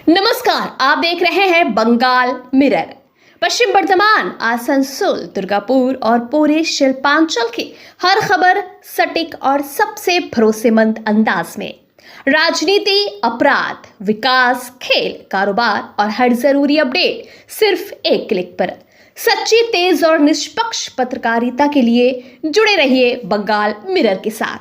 नमस्कार, आप देख रहे हैं बंगाल मिरर। पश्चिम बर्धमान, आसनसोल, दुर्गापुर और पूरे शिल्पांचल की हर खबर सटीक और सबसे भरोसेमंद अंदाज में। राजनीति, अपराध, विकास, खेल, कारोबार और हर जरूरी अपडेट सिर्फ एक क्लिक पर। सच्ची, तेज और निष्पक्ष पत्रकारिता के लिए जुड़े रहिए बंगाल मिरर के साथ।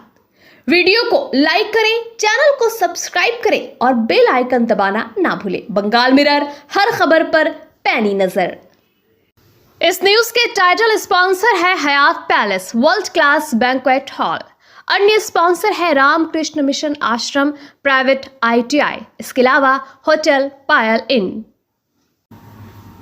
वीडियो को लाइक करें, चैनल को सब्सक्राइब करें और बेल आइकन दबाना ना भूलें। बंगाल मिरर, हर खबर पर पैनी नजर। इस न्यूज के टाइटल स्पॉन्सर है Hyatt Palace world class banquet hall. अन्य स्पॉन्सर है Ramakrishna Mission Ashram private ITI। इसके अलावा होटल पायल इन।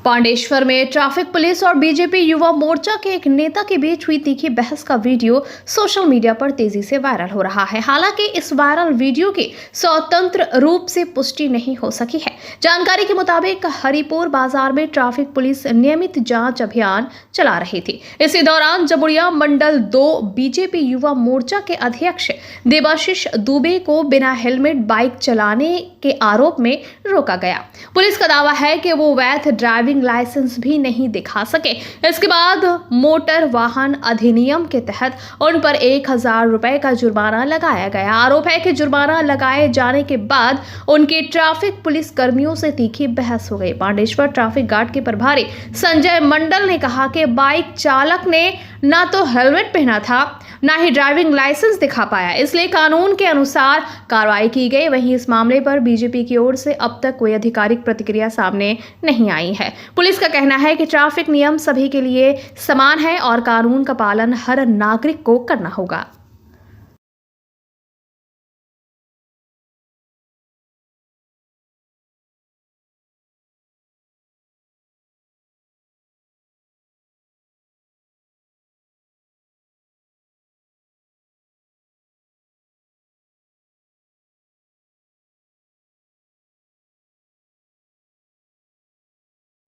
पांडेश्वर में ट्रैफिक पुलिस और बीजेपी युवा मोर्चा के एक नेता के बीच हुई तीखी बहस का वीडियो सोशल मीडिया पर तेजी से वायरल हो रहा है। हालांकि इस वायरल वीडियो की स्वतंत्र रूप से पुष्टि नहीं हो सकी है। जानकारी के मुताबिक हरिपुर बाजार में ट्रैफिक पुलिस नियमित जांच अभियान चला रही थी। इसी दौरान जमुड़िया मंडल 2 बीजेपी युवा मोर्चा के अध्यक्ष देवाशीष दुबे को बिना हेलमेट बाइक चलाने के आरोप में रोका गया। पुलिस का दावा है कि वो वैध ड्राइविंग लाइसेंस भी नहीं दिखा सके। इसके बाद मोटर वाहन अधिनियम के तहत उन पर 1000 रुपए का जुर्माना लगाया गया। आरोप है कि जुर्माना लगाए जाने के बाद उनके ट्रैफिक पुलिस कर्मियों से तीखी बहस हो गई। पांडेश्वर ट्रैफिक गार्ड के प्रभारी संजय मंडल ने कहा कि बाइक चालक ने ना तो हेलमेट पहना था, ना ही ड्राइविंग लाइसेंस दिखा पाया, इसलिए कानून के अनुसार कार्रवाई की गई। वहीं इस मामले पर बीजेपी की ओर से अब तक कोई आधिकारिक प्रतिक्रिया सामने नहीं आई है। पुलिस का कहना है कि ट्रैफिक नियम सभी के लिए समान है और कानून का पालन हर नागरिक को करना होगा।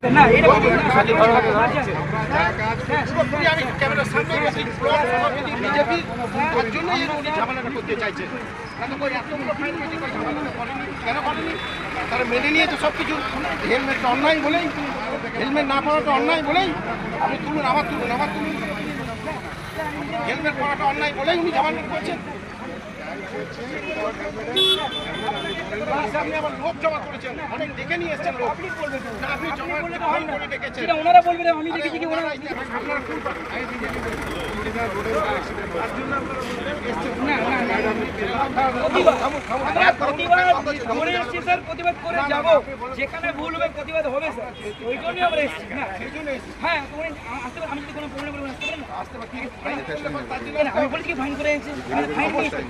না এটা আমি ক্যামেরার সামনে বিজেপি তার জন্য উনি ঝামেলাটা করতে চাইছেন। এতগুলো ফাইন কেন করেনি? তারা মেনে নিয়েছে সব কিছু। হেলমেটটা অন্যায় বলেই, হেলমেট না পরাটা অন্যায় বলেই আপনি তুলুন, আবার তুলুন, আবার তুলুন। হেলমেট পরাটা অন্যায় বলেই উনি ঝামেলা করছেন। আপনি আবার লোক জমা করেছেন, অনেক ডেকে নিয়ে এসছেন লোক। আপনি জমা করে ডেকেছেন, ওনারা বলবেন আমি দেখেছি কি ওনারা আপনার প্রতিবাদ করে যাবো, যেখানে ভুল হবে প্রতিবাদ হবে স্যার, ওই জন্যই আমরা এসেছি না। হ্যাঁ, আসতে পারেন, আমি যদি কোনো প্রবলেম বলবো আসতে পারেন। আমি বলছি কি ফাইন করে এসেছি,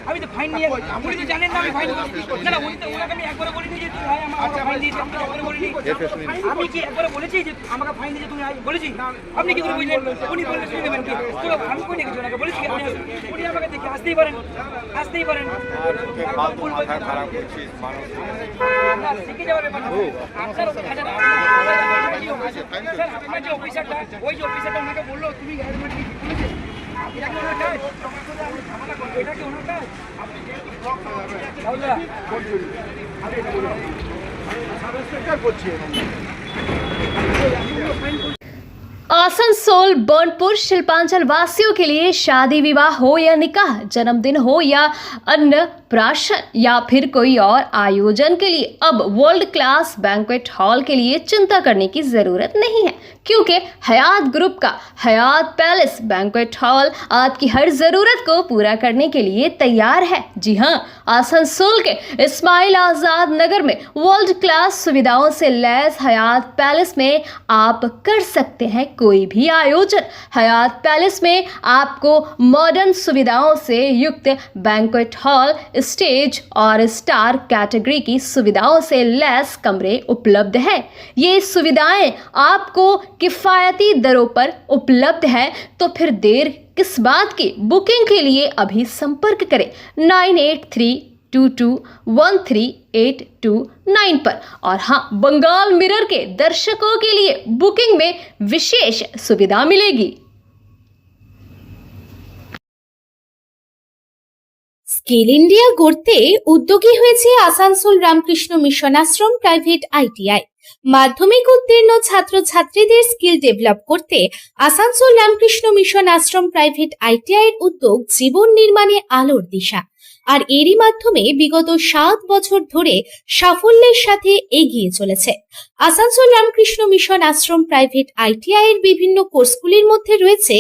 আমি তো ফাইন নিয়ে উনি তো জানেন না আমি ফাইন না না, উনি তো ওনাকে আমি একবার বলিনি যে ভাই আমাকে ফাইন দিয়েছে, আমি একবার বলিনি। আমি কি একবার বলেছি যে আমাকে ফাইন দিয়েছে তুমি বলেছি? আপনি কি করে বুঝলেন? উনি বললেন শুনে নেবেন কি? তো আমি কই নাকি ওনাকে বলেছি কি? উনি আমাকে দেখে আসতেই পারেন, আসতেই পারেন। খারাপ করছিস মানুষ না, শিখে যাওয়ার ব্যাপার না। আপনার স্যার, আপনার যে অফিসারটা, ওই যে অফিসারটা ওনাকে বললো তুমি হেলমেট কি বলেছে? এটা কি ওনার কাজ? এটা কি ওনার কাজ? आसनसोल बर्नपुर शिल्पांचल वासियों के लिए शादी विवाह हो या निकाह, जन्मदिन हो या अन्नप्राशन या फिर कोई और आयोजन के लिए अब वर्ल्ड क्लास बैंक्वेट हॉल के लिए चिंता करने की जरूरत नहीं है, क्योंकि हयात ग्रुप का हयात पैलेस बैंक्वेट हॉल आपकी हर जरूरत को पूरा करने के लिए तैयार है। जी हाँ, आसनसोल के इस्माइल आजाद नगर में वर्ल्ड क्लास सुविधाओं से लैस हयात पैलेस में आप कर सकते हैं कोई भी आयोजन। हयात पैलेस में आपको मॉडर्न सुविधाओं से युक्त बैंक्वेट हॉल, स्टेज और स्टार कैटेगरी की सुविधाओं से लैस कमरे उपलब्ध है। ये सुविधाएं आपको किफ़ायती दरों पर उपलब्ध है, तो फिर देर किस बात की? बुकिंग के लिए अभी संपर्क करें 9832213829 पर। और हाँ, बंगाल मिरर के दर्शकों के लिए बुकिंग में विशेष सुविधा मिलेगी। স্কিল ইন্ডিয়া গড়তে উদ্যোগী হয়েছে Asansol Ramakrishna Mission Ashram private ITI. মাধ্যমিক উত্তীর্ণ ছাত্রছাত্রীদের স্কিল ডেভেলপ করতে Asansol Ramakrishna Mission Ashram private ITI এর উদ্যোগ জীবন নির্মাণে আলোর দিশা। আর এরই মাধ্যমে বিগত 7 বছর ধরে সাফল্যের সাথে এগিয়ে চলেছে। Asansol Ramakrishna Mission Ashram private ITI এর বিভিন্ন কোর্সগুলির মধ্যে রয়েছে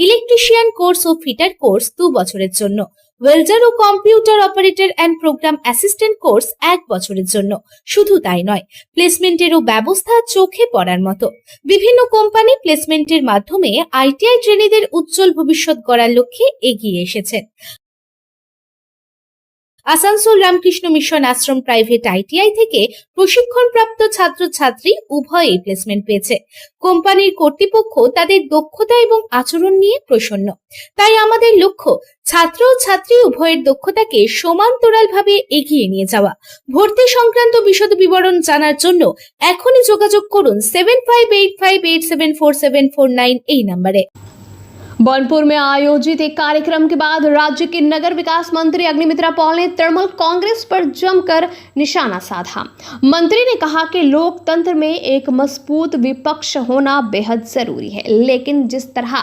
ইলেকট্রিশিয়ান কোর্স ও ফিটার কোর্স 2 বছরের জন্য, ওয়েল্ডার ও computer operator and program assistant course 1 বছরের জন্য। শুধু তাই নয়, প্লেসমেন্টেরও ব্যবস্থা চোখে পড়ার মতো। বিভিন্ন কোম্পানি প্লেসমেন্টের মাধ্যমে আইটিআই ট্রেনিদের উজ্জ্বল ভবিষ্যৎ গড়ার লক্ষ্যে এগিয়ে এসেছেন। Asansol Ramakrishna Mission Ashram private ITI থেকে প্রশিক্ষণপ্রাপ্ত ছাত্রছাত্রী উভয়েই প্লেসমেন্ট পেয়েছে। কোম্পানির কর্তৃপক্ষ তাদের দক্ষতা এবং আচরণ নিয়ে প্রসন্ন। তাই আমাদের লক্ষ্য ছাত্র ও ছাত্রী উভয়ের দক্ষতাকে সমান্তরালভাবে এগিয়ে নিয়ে যাওয়া। ভর্তি সংক্রান্ত বিশদ বিবরণ জানার জন্য এখনই যোগাযোগ করুন 7585874749 এই নম্বরে। बनपुर में आयोजित एक कार्यक्रम के बाद राज्य के नगर विकास मंत्री अग्निमित्रा पॉल ने तृणमूल कांग्रेस पर जमकर निशाना साधा। मंत्री ने कहा कि लोकतंत्र में एक मजबूत विपक्ष होना बेहद जरूरी है, लेकिन जिस तरह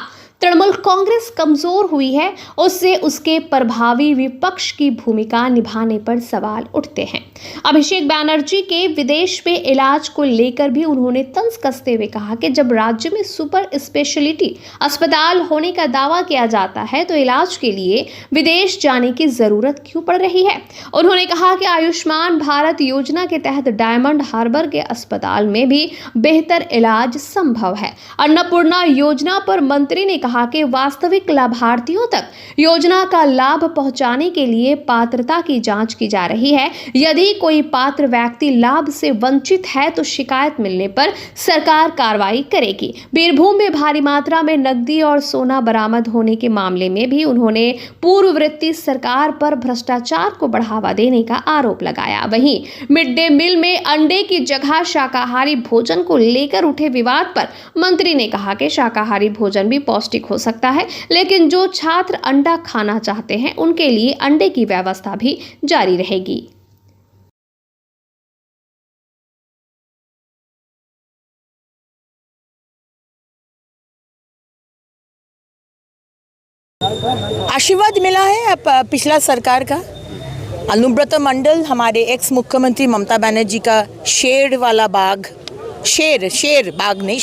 तृणमूल कांग्रेस कमजोर हुई है उससे उसके प्रभावी विपक्ष की भूमिका निभाने पर सवाल उठते हैं। अभिषेक बैनर्जी के विदेश में इलाज को लेकर भी उन्होंने तंज कसते हुए कहा कि जब राज्य में सुपर स्पेशलिटी अस्पताल होने का दावा किया जाता है तो इलाज के लिए विदेश जाने की जरूरत क्यों पड़ रही है। उन्होंने कहा कि आयुष्मान भारत योजना के तहत डायमंड हार्बर के अस्पताल में भी बेहतर इलाज संभव है। अन्नपूर्णा योजना पर मंत्री ने कहा कि वास्तविक लाभार्थियों तक योजना का लाभ पहुंचाने के लिए पात्रता की जांच की जा रही है। यदि कोई पात्र व्यक्ति लाभ से वंचित है तो शिकायत मिलने पर सरकार कार्रवाई करेगी। बीरभूम में भारी मात्रा में नकदी और सोना बरामद होने के मामले में भी उन्होंने पूर्ववर्ती सरकार पर भ्रष्टाचार को बढ़ावा देने का आरोप लगाया। वहीं मिड डे मील में अंडे की जगह शाकाहारी भोजन को लेकर उठे विवाद पर मंत्री ने कहा कि शाकाहारी भोजन भी पौष्टिक हो सकता है, लेकिन जो छात्र अंडा खाना चाहते हैं उनके लिए अंडे की व्यवस्था भी जारी रहेगी। आशीर्वाद मिला है पिछला सरकार का। अनुब्रत मंडल हमारे एक्स मुख्यमंत्री ममता बनर्जी का शेर वाला बाग, शेर बाग नहीं,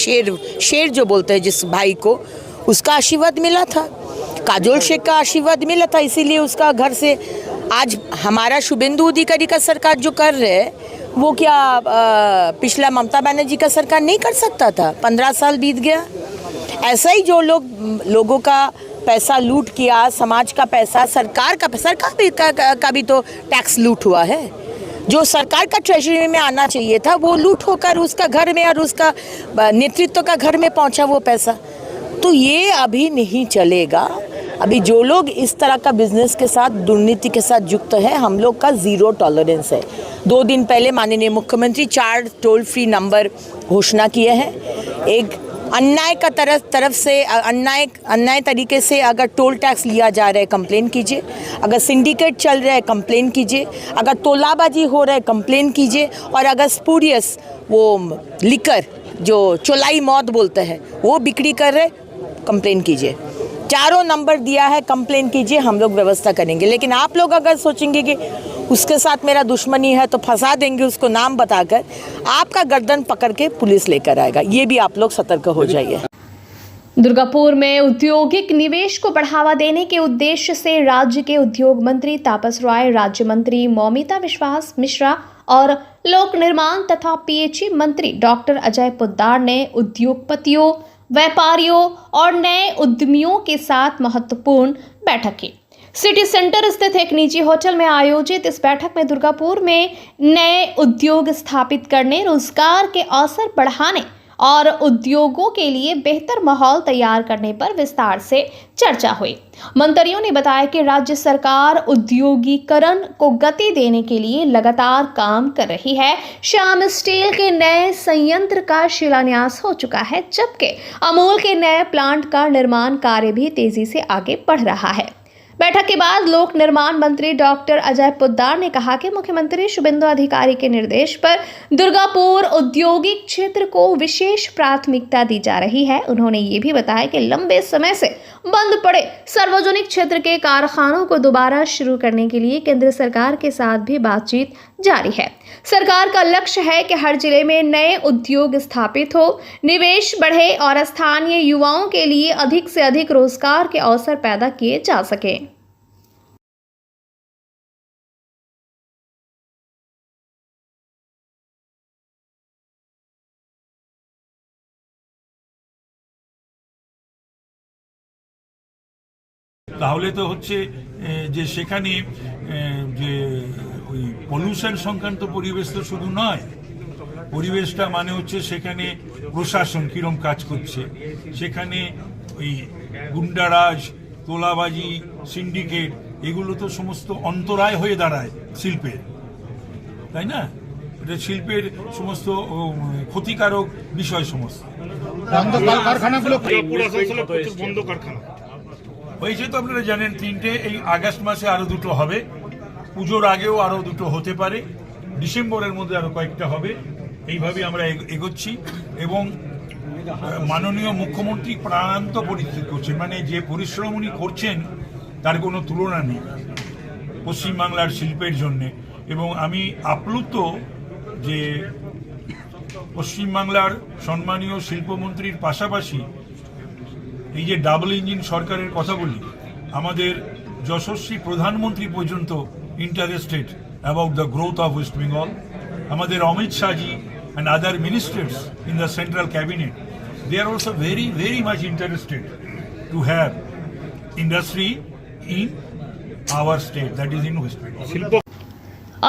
शेर जो बोलते हैं जिस भाई को, उसका आशीर्वाद मिला था। काजोल शेख का आशीर्वाद मिला था, इसीलिए उसका घर से आज हमारा शुभेंदु अधिकारी का सरकार जो कर रहे हैं वो क्या पिछला ममता बनर्जी का सरकार नहीं कर सकता था? 15 साल बीत गया। ऐसा ही जो लोगों का पैसा लूट किया, समाज का पैसा, सरकार का भी तो टैक्स लूट हुआ है। जो सरकार का ट्रेजरी में आना चाहिए था वो लूट होकर उसका घर में और उसका नेतृत्व का घर में पहुंचा वो पैसा। तो ये अभी नहीं चलेगा। अभी जो लोग इस तरह का बिजनेस के साथ, दुर्नीति के साथ युक्त है, हम लोग का 0 टॉलरेंस है। 2 दिन पहले माननीय मुख्यमंत्री 4 टोल फ्री नंबर घोषणा किए हैं। एक अन्याय का तरफ से अन्याय तरीके से अगर टोल टैक्स लिया जा रहा है कंप्लेन कीजिए, अगर सिंडिकेट चल रहा है कंप्लेन कीजिए, अगर तोलाबाजी हो रहा है कंप्लेन कीजिए, और अगर स्पूरियस वो लिकर जो चोलाई मौत बोलते हैं वो बिक्री कर रहे कंप्लेन कीजिए। 4 नंबर दिया है, कंप्लेन कीजिए, हम लोग व्यवस्था करेंगे। लेकिन आप लोग अगर सोचेंगे कि उसके साथ मेरा दुश्मनी है तो फंसा देंगे उसको नाम बताकर, आपका गर्दन पकड़ के पुलिस लेकर आएगा। ये भी आप लोग सतर्क हो जाइए। दुर्गापुर में औद्योगिक निवेश को बढ़ावा देने के उद्देश्य से राज्य के उद्योग मंत्री तापस रॉय, राज्य मंत्री मौमिता विश्वास मिश्रा और लोक निर्माण तथा पीएचई मंत्री डॉक्टर अजय पोद्दार ने उद्योगपतियों, व्यापारियों और नए उद्यमियों के साथ महत्वपूर्ण बैठक की। सिटी सेंटर स्थित एक निजी होटल में आयोजित इस बैठक में दुर्गापुर में नए उद्योग स्थापित करने, रोजगार के अवसर बढ़ाने और उद्योगों के लिए बेहतर माहौल तैयार करने पर विस्तार से चर्चा हुई। मंत्रियों ने बताया कि राज्य सरकार उद्योगीकरण को गति देने के लिए लगातार काम कर रही है। श्याम स्टील के नए संयंत्र का शिलान्यास हो चुका है, जबकि अमूल के नए प्लांट का निर्माण कार्य भी तेजी से आगे बढ़ रहा है। बैठक के बाद लोक निर्माण मंत्री डॉक्टर अजय पोद्दार ने कहा कि मुख्यमंत्री शुभेंदु अधिकारी के निर्देश पर दुर्गापुर औद्योगिक क्षेत्र को विशेष प्राथमिकता दी जा रही है। उन्होंने ये भी बताया कि लंबे समय से बंद पड़े सार्वजनिक क्षेत्र के कारखानों को दोबारा शुरू करने के लिए केंद्र सरकार के साथ भी बातचीत जारी है। सरकार का लक्ष्य है कि हर जिले में नए उद्योग स्थापित हो, निवेश बढ़े और स्थानीय युवाओं के लिए अधिक से अधिक रोजगार के अवसर पैदा किए जा सके। তাহলে তো হচ্ছে যে সেখানে যে ওই পলিউশন সংক্রান্ত পরিবেশ তো শুধু নয়, পরিবেশটা মানে হচ্ছে সেখানে প্রশাসন কিরম কাজ করছে, সেখানে ওই গুন্ডারাজ, তোলাবাজি, সিন্ডিকেট এগুলো তো সমস্ত অন্তরায় হয়ে দাঁড়ায় শিল্পের, তাই না? এটা শিল্পের সমস্ত ক্ষতিকারক বিষয় সমস্ত। কারখানাগুলো বন্ধ কারখানা হয়েছে তো আপনারা জানেন, 3টে, এই আগস্ট মাসে আরো 2টো হবে, পুজোর আগেও আরো 2টো হতে পারে, ডিসেম্বরের মধ্যে আরো কয়েকটা হবে। এইভাবে আমরা এগোচ্ছি এবং মাননীয় মুখ্যমন্ত্রী প্রাণান্ত পরিশ্রম করছেন, মানে যে পরিশ্রম উনি করছেন তার কোনো তুলনা নেই পশ্চিমবাংলার শিল্পের জন্য। এবং আমি আপ্লুত যে পশ্চিমবাংলার সম্মানীয় শিল্পমন্ত্রীর পাশাপাশি এই যে ডাবল ইঞ্জিন সরকারের কথা বলি, আমাদের যশস্বী প্রধানমন্ত্রী পর্যন্ত interested about the growth of West Bengal. আমাদের Amit Shahji and other ministers in the central cabinet, they are also very very much interested to have industry in our state, that is in West Bengal.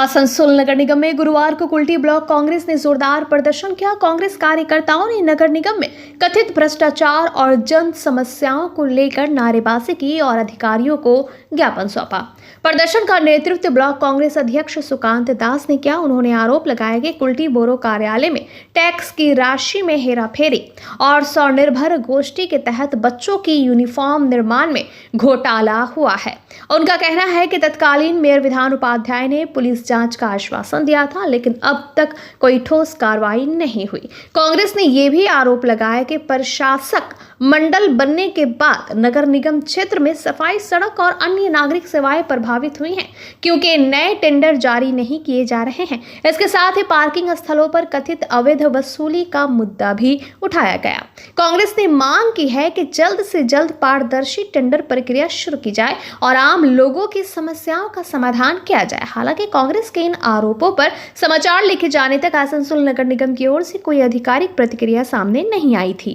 Asansol नगर निगम में गुरुवार को Kulti block Congress ने जोरदार प्रदर्शन किया। कांग्रेस कार्यकर्ताओं ने नगर निगम में कथित भ्रष्टाचार और जन समस्याओं को लेकर नारेबाजी की और अधिकारियों को ज्ञापन सौंपा। प्रदर्शन का नेतृत्व ब्लॉक कांग्रेस अध्यक्ष सुकांत दास ने किया। उन्होंने आरोप लगाया कि कुल्टी बोरो कार्यालय में टैक्स की राशि में हेराफेरी और स्वनिर्भर गोष्ठी के तहत बच्चों की यूनिफॉर्म निर्माण में घोटाला हुआ है। उनका कहना है कि तत्कालीन मेयर विधान उपाध्याय ने पुलिस जांच का आश्वासन दिया था, लेकिन अब तक कोई ठोस कार्रवाई नहीं हुई। कांग्रेस ने यह भी आरोप लगाया कि प्रशासक मंडल बनने के बाद नगर निगम क्षेत्र में सफाई, सड़क और अन्य नागरिक सेवाएं प्रभावित हुई हैं, क्योंकि नए टेंडर जारी नहीं किए जा रहे हैं। इसके साथ ही पार्किंग स्थलों पर कथित अवैध वसूली का मुद्दा भी उठाया गया। कांग्रेस ने मांग की है कि जल्द से जल्द पारदर्शी टेंडर प्रक्रिया शुरू की जाए और आम लोगों की समस्याओं का समाधान किया जाए। हालांकि कांग्रेस के इन आरोपों पर समाचार लिखे जाने तक आसनसोल नगर निगम की ओर से कोई आधिकारिक प्रतिक्रिया सामने नहीं आई थी।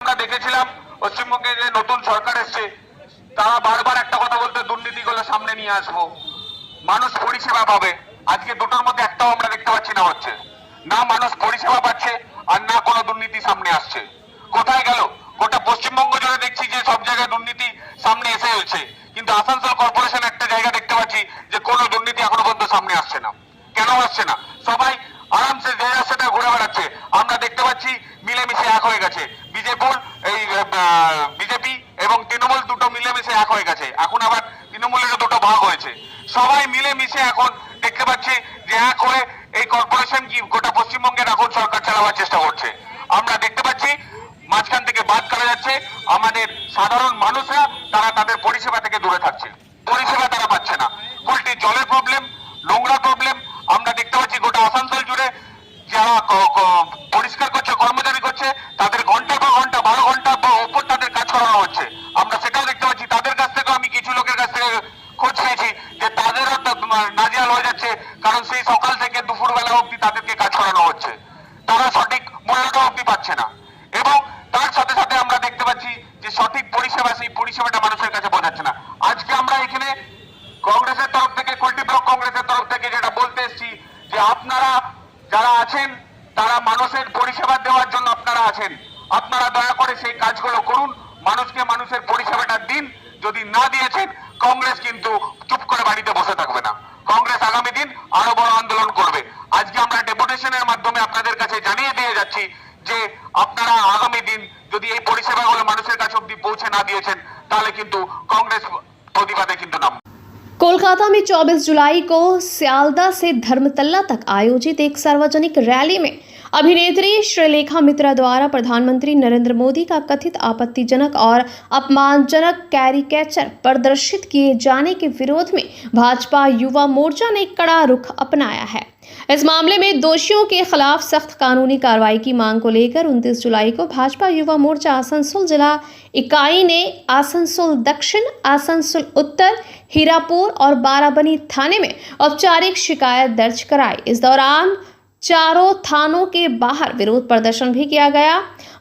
দেখেছিলাম পশ্চিমবঙ্গে যে নতুন সরকার এসছে তারা বারবার একটা কথা বলতে, দুর্নীতিগুলো সামনে নিয়ে আসবো, মানুষ পরিষেবা পাবে। আজকে দুটোর মধ্যে একটাও আমরা দেখতে পাচ্ছি না হচ্ছে, না মানুষ পরিষেবা পাচ্ছে আর না কোনো দুর্নীতি সামনে আসছে। কোথায় গেল? গোটা পশ্চিমবঙ্গ জুড়ে দেখছি যে সব জায়গায় দুর্নীতি সামনে এসে হচ্ছে, কিন্তু আসানসোল কর্পোরেশন একটা জায়গা দেখতে পাচ্ছি যে কোনো দুর্নীতি এখনো পর্যন্ত সামনে আসছে না। কেন আসছে না? সবাই আরামসে যে রাস্তাটা ঘুরে বেড়াচ্ছে। আমরা দেখতে পাচ্ছি মিলেমিশে এক হয়ে গেছে বিজেপি এবং তৃণমূল, দুটো মিলেমিশে এক হয়ে গেছে। এখন আবার তৃণমূলেরও দুটো ভাগ হয়েছে। সবাই মিলেমিশে এখন দেখতে পাচ্ছি যে এক হয়ে এই কর্পোরেশন কি গোটা পশ্চিমবঙ্গের এখন সরকার চালাবার চেষ্টা করছে। আমরা দেখতে পাচ্ছি মাঝখান থেকে বাদ করা যাচ্ছে, আমাদের সাধারণ মানুষরা তারা তাদের পরিষেবা থেকে দূরে থাকছে, পরিষেবা তারা পাচ্ছে না। উল্টে জলের প্রবলেম, নোংরা প্রবলেম আমরা দেখতে পাচ্ছি গোটা আসানসোল জুড়ে। যারা পরিষ্কার করছে, কর্মচারী করছে, তাদের ঘন্টার পর ঘন্টা, 12 ঘন্টার উপর তাদের কাজ করানো হচ্ছে। আমরা সেটাও দেখতে পাচ্ছি। তাদের কাছ থেকেও আমি কিছু লোকের কাছ থেকে খোঁজ পেয়েছি যে তাদেরও নাজেহাল হয়ে যাচ্ছে, কারণ সেই সকাল থেকে দুপুর বেলা অবধি তাদেরকে কাজ করানো হচ্ছে, তারা সঠিক মূল্যটা অবধি পাচ্ছে না। এবং তার সাথে সাথে আমরা দেখতে পাচ্ছি যে সঠিক পরিষেবা, সেই পরিষেবাটা মানুষের কাছে পৌঁছাচ্ছে না। আজকে আমরা এখানে কংগ্রেসের তরফ থেকে, কুল্টি ব্লক কংগ্রেসের তরফ থেকে যেটা বলতে এসেছি যে আপনারা যারা আছেন তারা মানুষের পরিষেবা দেওয়ার জন্য আপনারা আছেন, আপনারা দয়া করে সেই কাজগুলো করুন, মানুষকে মানুষের পরিষেবাটা দিন। যদি না দিয়েছেন, কংগ্রেস কিন্তু চুপ করে বাড়িতে বসে থাকবে না। কংগ্রেস আগামী দিন আরো বড় আন্দোলন করবে। আজকে আমরা ডেপুটেশনের মাধ্যমে আপনাদের কাছে জানিয়ে দিয়ে যাচ্ছি যে আপনারা আগামী দিন যদি এই পরিষেবাগুলো মানুষের কাছে অব্দি তাহলে কিন্তু কংগ্রেস প্রতিবাদে কিন্তু নাম। कोलकाता में 24 जुलाई को सियालदा से धर्मतल्ला तक आयोजित एक सार्वजनिक रैली में अभिनेत्री श्रीलेखा मित्रा द्वारा प्रधानमंत्री नरेंद्र मोदी का कथित आपत्तिजनक और अपमानजनक कैरिकेचर प्रदर्शित किए जाने के विरोध में भाजपा युवा मोर्चा ने कड़ा रुख अपनाया है। इस मामले में दोषियों के खिलाफ सख्त कानूनी कार्रवाई की मांग को लेकर 29 जुलाई को भाजपा युवा मोर्चा आसनसोल जिला इकाई ने आसनसोल दक्षिण, आसनसोल उत्तर, हीरापुर और बाराबनी थाने में औपचारिक शिकायत दर्ज कराई। इस दौरान चारों थानों के बाहर विरोध प्रदर्शन भी किया गया।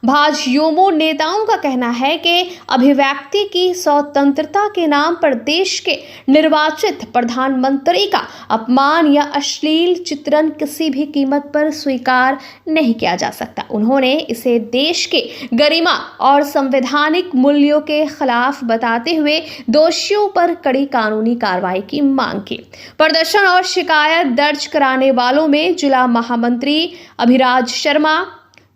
भाजयुमो नेताओं का कहना है कि अभिव्यक्ति की स्वतंत्रता के नाम पर देश के निर्वाचित प्रधानमंत्री का अपमान या अश्लील चित्रण किसी भी कीमत पर स्वीकार नहीं किया जा सकता। उन्होंने इसे देश के गरिमा और संवैधानिक मूल्यों के खिलाफ बताते हुए दोषियों पर कड़ी कानूनी कार्रवाई की मांग की। प्रदर्शन और शिकायत दर्ज कराने वालों में जिला महामंत्री अभिराज शर्मा,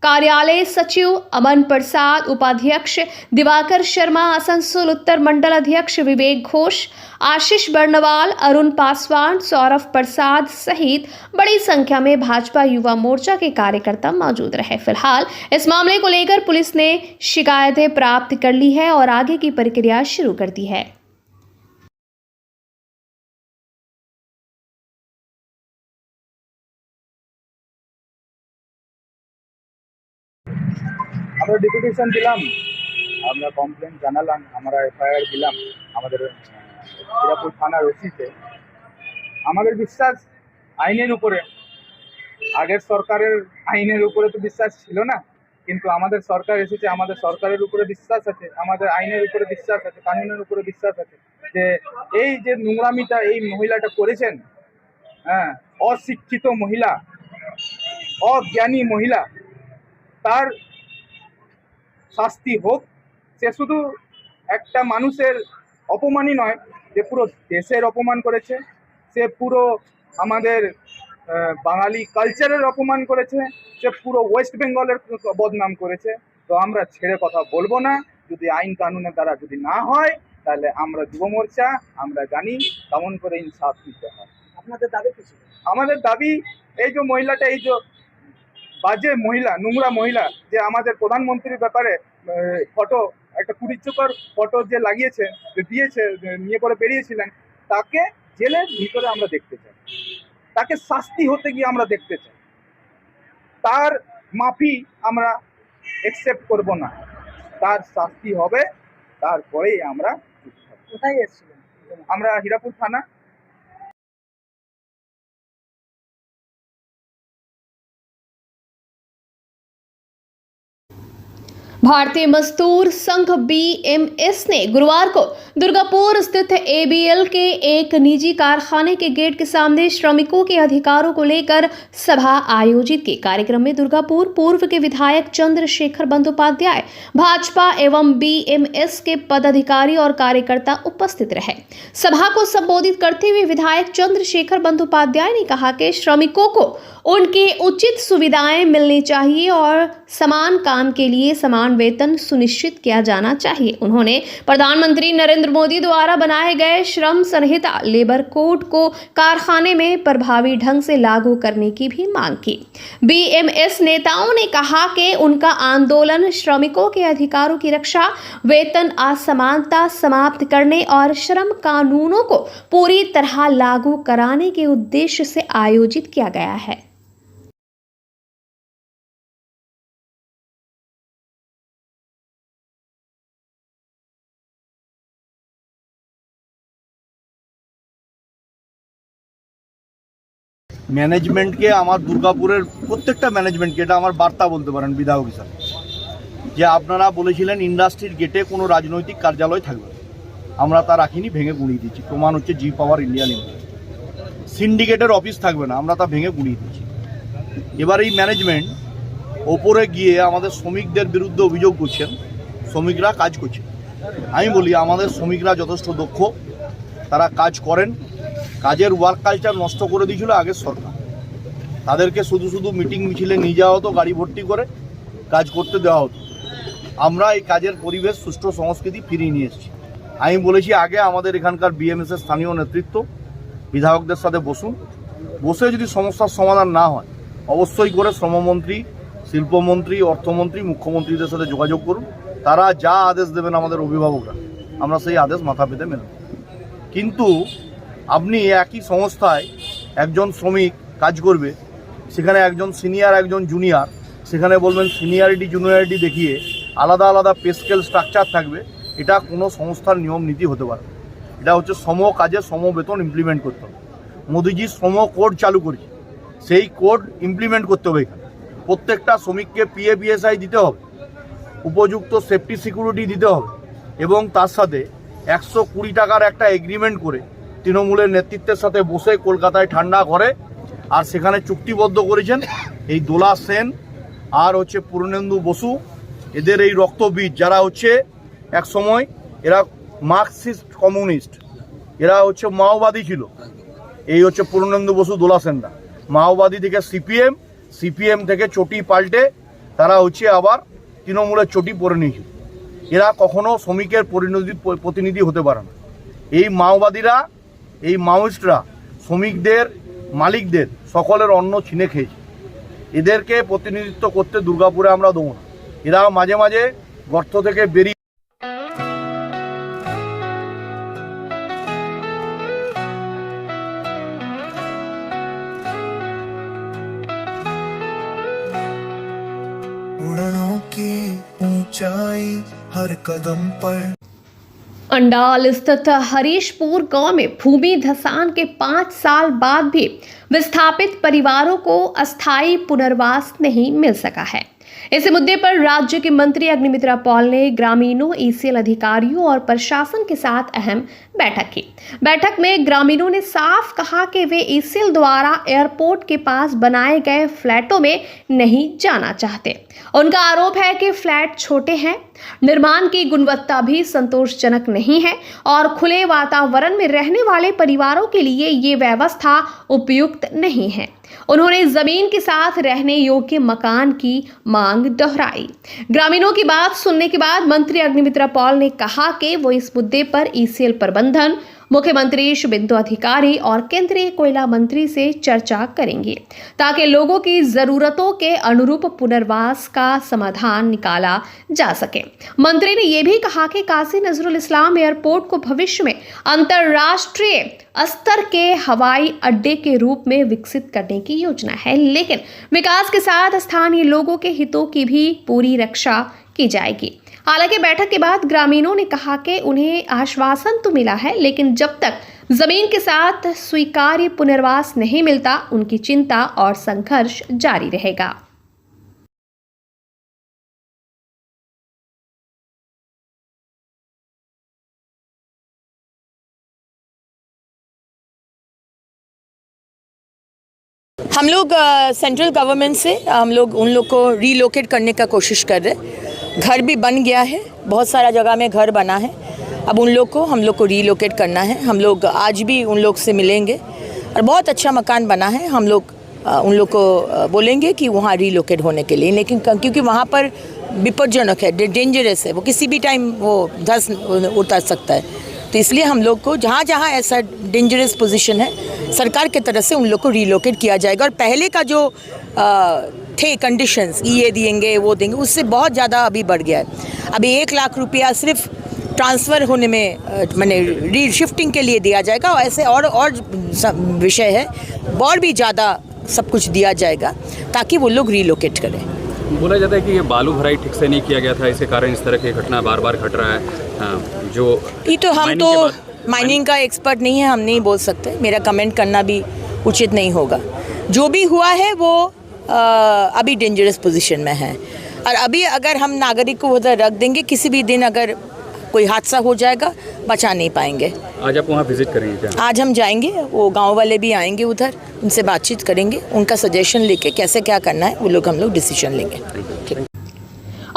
कार्यालय सचिव अमन प्रसाद, उपाध्यक्ष दिवाकर शर्मा, आसनसोल उत्तर मंडल अध्यक्ष विवेक घोष, आशीष बर्नवाल, अरुण पासवान, सौरभ प्रसाद सहित बड़ी संख्या में भाजपा युवा मोर्चा के कार्यकर्ता मौजूद रहे। फिलहाल इस मामले को लेकर पुलिस ने शिकायतें प्राप्त कर ली है और आगे की प्रक्रिया शुरू कर दी है। আমরা ডেপুটেশন দিলাম, আমরা কমপ্লেন জানালাম, আমরা এফআইআর দিলাম আমাদের হীরাপুর থানার ওসিতে। আমাদের বিশ্বাস আইনের উপরে, আগের সরকারের আইনের উপরে তো বিশ্বাস ছিল না, কিন্তু আমাদের সরকার এসেছে, আমাদের সরকারের উপরে বিশ্বাস আছে, আমাদের আইনের উপরে বিশ্বাস আছে, কানুনের উপরে বিশ্বাস আছে যে এই যে নোংরামিটা এই মহিলাটা করেছেন, হ্যাঁ, অশিক্ষিত মহিলা, অজ্ঞানী মহিলা, তার শাস্তি হোক। সে শুধু একটা মানুষের অপমানই নয়, যে পুরো দেশের অপমান করেছে, সে পুরো আমাদের বাঙালি কালচারের অপমান করেছে, সে পুরো ওয়েস্ট বেঙ্গলের বদনাম করেছে। তো আমরা ছেড়ে কথা বলবো না। যদি আইন কানুনের দ্বারা যদি না হয়, তাহলে আমরা যুব মোর্চা আমরা জানি কেমন করে ইনসাফ দিতে হয়। আপনাদের দাবি কিছু? আমাদের দাবি এই যে মহিলাটা, এই যে বাজে মহিলা, নোংরা মহিলা, যে আমাদের প্রধানমন্ত্রীর ব্যাপারে ফটো, একটা কুড়িচকর ফটো যে লাগিয়েছে, যে দিয়েছে, নিয়ে করে বেরিয়েছিলেন, তাকে জেলের ভিতরে আমরা দেখতে চাই, তাকে শাস্তি হতে গিয়ে আমরা দেখতে চাই। তার মাফি আমরা অ্যাকসেপ্ট করব না, তার শাস্তি হবে, তারপরেই আমরা। কোথায় এসেছিলেন? আমরা হীরাপুর থানা। भारतीय मजदूर संघ BMS ने गुरुवार को दुर्गापुर स्थित ABL के एक निजी कारखाने के गेट के सामने श्रमिकों के अधिकारों को लेकर सभा आयोजित की। कार्यक्रम में दुर्गापुर पूर्व के विधायक चंद्रशेखर बंदोपाध्याय, भाजपा एवं BMS के पदाधिकारी और कार्यकर्ता उपस्थित रहे। सभा को संबोधित करते हुए विधायक चंद्रशेखर बंदोपाध्याय ने कहा कि श्रमिकों को उनके उचित सुविधाएं मिलनी चाहिए और समान काम के लिए समान वेतन सुनिश्चित किया जाना चाहिए। उन्होंने प्रधानमंत्री नरेंद्र मोदी द्वारा बनाए गए श्रम संहिता लेबर कोड को कारखाने में प्रभावी ढंग से लागू करने की भी मांग की। BMS नेताओं ने कहा कि उनका आंदोलन श्रमिकों के अधिकारों की रक्षा, वेतन असमानता समाप्त करने और श्रम कानूनों को पूरी तरह लागू कराने के उद्देश्य से आयोजित किया गया है। ম্যানেজমেন্টকে, আমার দুর্গাপুরের প্রত্যেকটা ম্যানেজমেন্টকে এটা আমার বার্তা বলতে পারেন বিধায়ক হিসাবে, যে আপনারা বলেছিলেন ইন্ডাস্ট্রির গেটে কোনো রাজনৈতিক কার্যালয় থাকবে, আমরা তা রাখিনি, ভেঙে গুঁড়িয়ে দিচ্ছি। প্রমাণ হচ্ছে জি পাওয়ার ইন্ডিয়া লিমিটেড। সিন্ডিকেটের অফিস থাকবে না, আমরা তা ভেঙে গুঁড়িয়ে দিচ্ছি। এবার এই ম্যানেজমেন্ট ওপরে গিয়ে আমাদের শ্রমিকদের বিরুদ্ধে অভিযোগ করছেন, শ্রমিকরা কাজ করছে। আমি বলি আমাদের শ্রমিকরা যথেষ্ট দক্ষ, তারা কাজ করেন। কাজের ওয়ার্ক কালচার নষ্ট করে দিয়েছিল আগের সরকার, তাদেরকে শুধু শুধু মিটিং মিছিলে নিয়ে যাওয়া হতো, গাড়ি ভর্তি করে কাজ করতে দেওয়া হতো। আমরা এই কাজের পরিবেশ, সুষ্ঠু সংস্কৃতি ফিরিয়ে নিয়ে এসেছি। আমি বলেছি আগে আমাদের এখানকার বিএমএস এর স্থানীয় নেতৃত্ব বিধায়কদের সাথে বসুন, বসে যদি সমস্যার সমাধান না হয় অবশ্যই করে শ্রমমন্ত্রী, শিল্পমন্ত্রী, অর্থমন্ত্রী, মুখ্যমন্ত্রীদের সাথে যোগাযোগ করুন। তারা যা আদেশ দেবেন আমাদের অভিভাবকরা, আমরা সেই আদেশ মাথা পেতে মেনে নেব। কিন্তু আপনি একই সংস্থায় একজন শ্রমিক কাজ করবে, সেখানে একজন সিনিয়র একজন জুনিয়র, সেখানে বলবেন সিনিয়রিটি জুনিয়রিটি দেখিয়ে আলাদা আলাদা পে স্কেল স্ট্রাকচার থাকবে, এটা কোনো সংস্থার নিয়ম নীতি হতে পারে। এটা হচ্ছে সম কাজে সম বেতন ইমপ্লিমেন্ট করতে হবে। মোদিজি শ্রম কোড চালু করেছে, সেই কোড ইমপ্লিমেন্ট করতে হবে। এখানে প্রত্যেকটা শ্রমিককে PF দিতে হবে, উপযুক্ত সেফটি সিকিউরিটি দিতে হবে, এবং তার সাথে 120 টাকার একটা এগ্রিমেন্ট করে তৃণমূলের নেতৃত্বের সাথে বসে কলকাতায় ঠান্ডা ঘরে, আর সেখানে চুক্তিবদ্ধ করেছেন এই দোলা সেন আর হচ্ছে পূর্ণেন্দু বসু, এদের এই রক্তবীজ, যারা হচ্ছে এক সময় এরা মার্কসিস্ট কমিউনিস্ট, এরা হচ্ছে মাওবাদী ছিল। এই হচ্ছে পূর্ণেন্দু বসু, দোলা সেনরা মাওবাদী থেকে সিপিএম থেকে চটি পাল্টে তারা হচ্ছে আবার তৃণমূলের চটি পরে নিয়েছিল। এরা কখনো শ্রমিকের প্রতিনিধি হতে পারে না। এই মাওবাদীরা, এই মাওয়িস্টরা শ্রমিকদের, মালিকদের সকলের অন্ন ছিনে খেয়েছে। এদেরকে প্রতিনিধিত্ব করতে দুর্গাপুরে আমরা দেবো না। এরা মাঝে মাঝে গর্ত থেকে বেরিয়ে उड़नों की ऊंचाई हर कदम पर। अंडाल स्थित हरीशपुर गांव में भूमि धसान के 5 साल बाद भी विस्थापित परिवारों को अस्थायी पुनर्वास नहीं मिल सका है। इस मुद्दे पर राज्य के मंत्री अग्निमित्रा पॉल ने ग्रामीणों, ECL अधिकारियों और प्रशासन के साथ अहम बैठक की। बैठक में ग्रामीणों ने साफ कहा कि वे ECL द्वारा एयरपोर्ट के पास बनाए गए फ्लैटों में नहीं जाना चाहते। उनका आरोप है कि फ्लैट छोटे हैं, निर्माण की गुणवत्ता भी संतोषजनक नहीं है और खुले वातावरण में रहने वाले परिवारों के लिए ये व्यवस्था उपयुक्त नहीं है। उन्होंने जमीन के साथ रहने योग्य मकान की मांग दोहराई। ग्रामीणों की बात सुनने के बाद मंत्री अग्निमित्रा पॉल ने कहा कि वो इस मुद्दे पर ECL प्रबंधन, मुख्यमंत्री शुभेंदु अधिकारी और केंद्रीय कोयला मंत्री से चर्चा करेंगे ताकि लोगों की जरूरतों के अनुरूप पुनर्वास का समाधान निकाला जा सके। मंत्री ने यह भी कहा कि काशी नजरुल इस्लाम एयरपोर्ट को भविष्य में अंतर्राष्ट्रीय स्तर के हवाई अड्डे के रूप में विकसित करने की योजना है, लेकिन विकास के साथ स्थानीय लोगों के हितों की भी पूरी रक्षा की जाएगी। हालांकि बैठक के बाद ग्रामीणों ने कहा कि उन्हें आश्वासन तो मिला है, लेकिन जब तक जमीन के साथ स्वीकार्य पुनर्वास नहीं मिलता उनकी चिंता और संघर्ष जारी रहेगा। हम लोग सेंट्रल गवर्नमेंट से हम लोग उन लोग को रीलोकेट करने का कोशिश कर रहे हैं। घर भी बन गया है, बहुत सारा जगह में घर बना है। अब उन लोग को हम लोग को रीलोकेट करना है। हम लोग आज भी उन लोग से मिलेंगे और बहुत अच्छा मकान बना है। हम लोग उन लोग को बोलेंगे कि वहाँ रीलोकेट होने के लिए, लेकिन क्योंकि वहाँ पर विपज्जनक है, डेंजरस है, वो किसी भी टाइम वो धस उतर सकता है, तो इसलिए हम लोग को जहाँ जहाँ ऐसा डेंजरस पोजीशन है सरकार की तरफ से उन लोग को रीलोकेट किया जाएगा। और पहले का जो थे कंडीशंस, ये देंगे वो देंगे, उससे बहुत ज़्यादा अभी बढ़ गया है। अभी 1 लाख रुपया सिर्फ ट्रांसफ़र होने में मैंने रीशिफ्टिंग के लिए दिया जाएगा, और ऐसे और विषय है, और भी ज़्यादा सब कुछ दिया जाएगा ताकि वो लोग रीलोकेट करें। बोला जाता है कि ये बालू भराई ठीक से नहीं किया गया था, इसके कारण इस तरह की घटना बार बार घट रहा है। जो ये तो हम तो माइनिंग का एक्सपर्ट नहीं है, हम नहीं बोल सकते, मेरा कमेंट करना भी उचित नहीं होगा। जो भी हुआ है वो अभी डेंजरस पोजीशन में है, और अभी अगर हम नागरिक को उधर रख देंगे, किसी भी दिन अगर कोई हादसा हो जाएगा बचा नहीं पाएंगे। आज आप वहाँ विजिट करेंगे क्या? आज हम जाएंगे, वो गांव वाले भी आएंगे उधर, उनसे बातचीत करेंगे, उनका सजेशन लेके कैसे क्या करना है वो लोग हम लोग डिसीजन लेंगे। ठीक।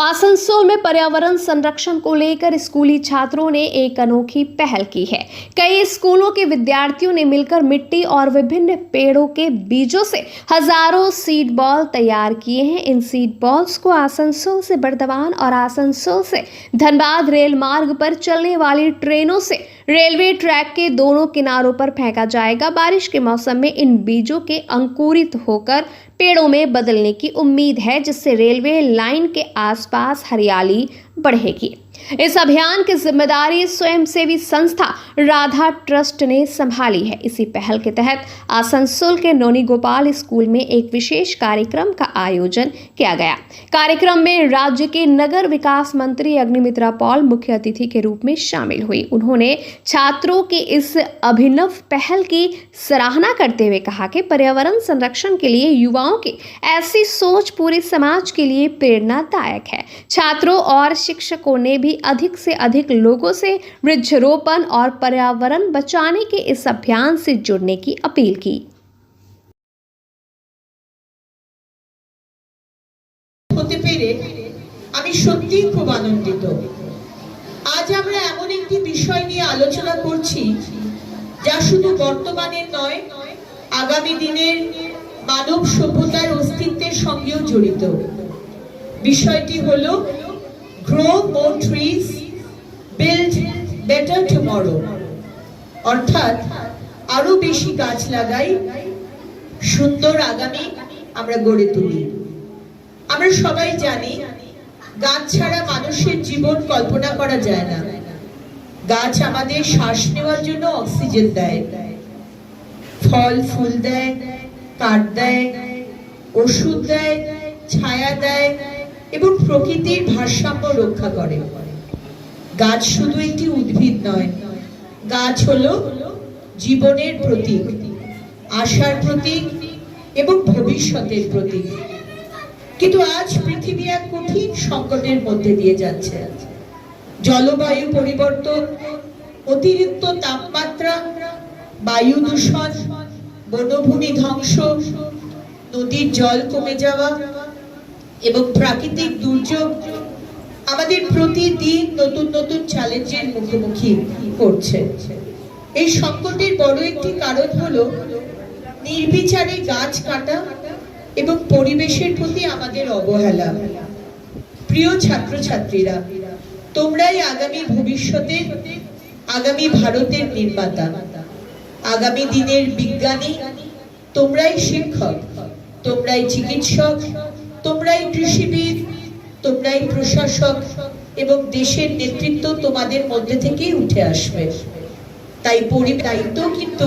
आसनसोल में पर्यावरण संरक्षण को लेकर स्कूली छात्रों ने एक अनोखी पहल की है। कई स्कूलों के विद्यार्थियों ने मिलकर मिट्टी और विभिन्न पेड़ों के बीजों से हजारों सीड बॉल तैयार किए हैं। इन सीड बॉल्स को आसनसोल से बर्दवान और आसनसोल से धनबाद रेल मार्ग पर चलने वाली ट्रेनों से रेलवे ट्रैक के दोनों किनारों पर फेंका जाएगा। बारिश के मौसम में इन बीजों के अंकुरित होकर पेड़ों में बदलने की उम्मीद है, जिससे रेलवे लाइन के आसपास हरियाली बढ़ेगी। इस अभियान की जिम्मेदारी स्वयंसेवी संस्था राधा ट्रस्ट ने संभाली है। इसी पहल के तहत आसनसोल के नोनी गोपाल स्कूल में एक विशेष कार्यक्रम का आयोजन किया गया। कार्यक्रम में राज्य के नगर विकास मंत्री अग्निमित्रा पॉल मुख्य अतिथि के रूप में शामिल हुई। उन्होंने छात्रों की इस अभिनव पहल की सराहना करते हुए कहा कि पर्यावरण संरक्षण के लिए युवाओं की ऐसी सोच पूरे समाज के लिए प्रेरणादायक है। छात्रों और शिक्षकों ने भी अधिक से अधिक लोगों से वृक्षारोपण और पर्यावरण बचाने के इस अभियान से जुड़ने की अपील की। হতে পেরে আমি সত্যি খুব আনন্দিত। আজ আমরা এমন একটি বিষয় নিয়ে আলোচনা করছি যা শুধু বর্তমানের নয়, আগামী দিনের মানব সভ্যতার অস্তিত্বের সঙ্গেও জড়িত। বিষয়টি হলো grow more trees, build better tomorrow। অর্থাৎ আরো বেশি গাছ লাগাই, সুন্দর আগামী আমরা গড়ে তুলি। আমরা সবাই জানি গাছ ছাড়া মানুষের জীবন কল্পনা করা যায় না। গাছ আমাদের শ্বাস নেওয়ার জন্য অক্সিজেন দেয়, ফল ফুল দেয়, কাঠ দেয়, ওষুধ দেয়, ছায়া দেয় এবং প্রকৃতির ভারসাম্য রক্ষা করে। গাছ শুধু একটি উদ্ভিদ নয়, গাছ হলো জীবনের প্রতীক, আশার প্রতীক এবং ভবিষ্যতের প্রতীক। কিন্তু আজ পৃথিবী এক কঠিন সংকটের মধ্যে দিয়ে যাচ্ছে। জলবায়ু পরিবর্তন, অতিরিক্ত তাপমাত্রা, বায়ু দূষণ, বনভূমি ধ্বংস, নদীর জল কমে যাওয়া এবং প্রাকৃতিক দুর্যোগ আমাদের প্রতিদিন নতুন নতুন চ্যালেঞ্জের মুখোমুখি করছে। এই সংকটের বড় একটি কারণ হলো নির্বিচারে গাছ কাটা এবং পরিবেশের প্রতি আমাদের অবহেলা। প্রিয় ছাত্রছাত্রীরা, তোমরাই আগামী ভবিষ্যতের, আগামী ভারতের নির্মাতা, আগামী দিনের বিজ্ঞানী। তোমরাই শিক্ষক, তোমরাই চিকিৎসক, তোমরাই কৃষিবিদ, তোমরাই প্রশাসক এবং দেশের নেতৃত্ব তোমাদের মধ্যে থেকেই উঠে আসবে। তাই দায়িত্ব কিন্তু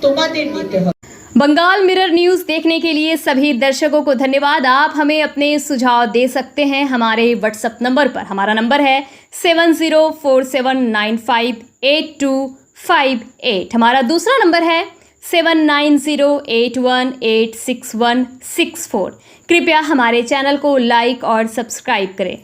তোমাদের নিতে হবে। बंगाल मिरर न्यूज़ देखने के लिए सभी दर्शकों को धन्यवाद। आप हमें अपने सुझाव दे सकते हैं हमारे व्हाट्सएप नंबर पर। हमारा नंबर है 7047958258। हमारा दूसरा नंबर है 7908186164। कृपया हमारे चैनल को लाइक और सब्सक्राइब करें।